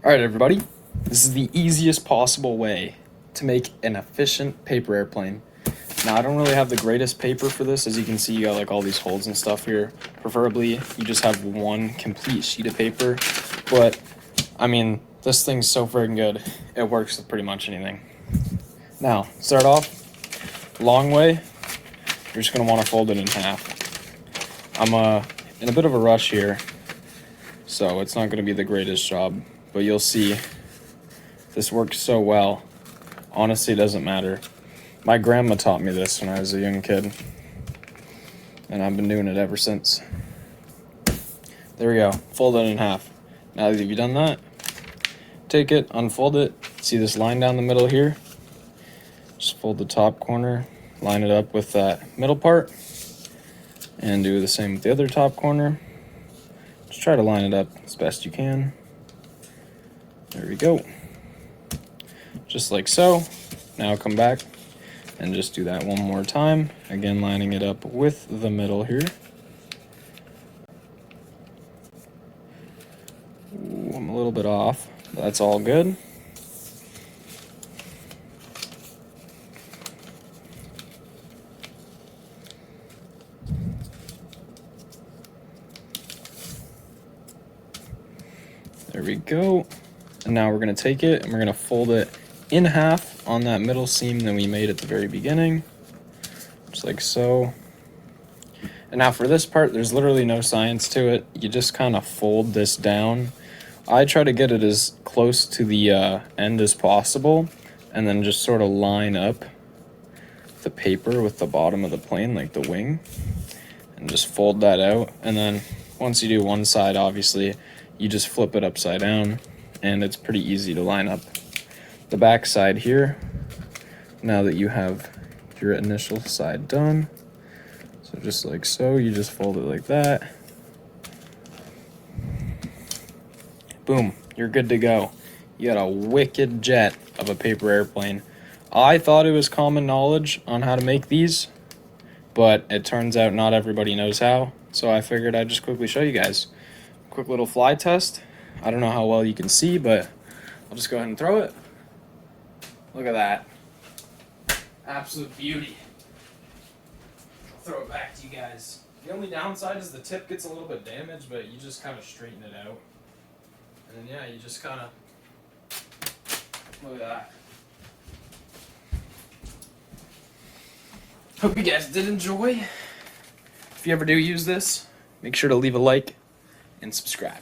Alright everybody, this is the easiest possible way to make an efficient paper airplane. Now I don't really have the greatest paper for this. As you can see, you got like all these holes and stuff here. Preferably you just have one complete sheet of paper, but I mean this thing's so friggin' good, it works with pretty much anything. Now start off, long way, you're just going to want to fold it in half. I'm in a bit of a rush here, so it's not going to be the greatest job. But you'll see, this works so well. Honestly, it doesn't matter. My grandma taught me this when I was a young kid, and I've been doing it ever since. There we go, fold it in half. Now that you've done that, take it, unfold it. See this line down the middle here? Just fold the top corner, line it up with that middle part, and do the same with the other top corner. Just try to line it up as best you can. There we go. Just like so. Now come back and just do that one more time. Again, lining it up with the middle here. Ooh, I'm a little bit off. That's all good. There we go. And now we're going to take it and we're going to fold it in half on that middle seam that we made at the very beginning. Just like so. And now for this part, there's literally no science to it. You just kind of fold this down. I try to get it as close to the end as possible, and then just sort of line up the paper with the bottom of the plane, like the wing, and just fold that out. And then once you do one side, obviously, you just flip it upside down, and it's pretty easy to line up the back side here now that you have your initial side done. So just like so, you just fold it like that. Boom, you're good to go. You got a wicked jet of a paper airplane. I thought it was common knowledge on how to make these, but it turns out not everybody knows how, so I figured I'd just quickly show you guys. Quick little fly test. I don't know how well you can see, but I'll just go ahead and throw it. Look at that. Absolute beauty. I'll throw it back to you guys. The only downside is the tip gets a little bit damaged, but you just kind of straighten it out. And then yeah, you just kind of, look at that. Hope you guys did enjoy. If you ever do use this, make sure to leave a like and subscribe.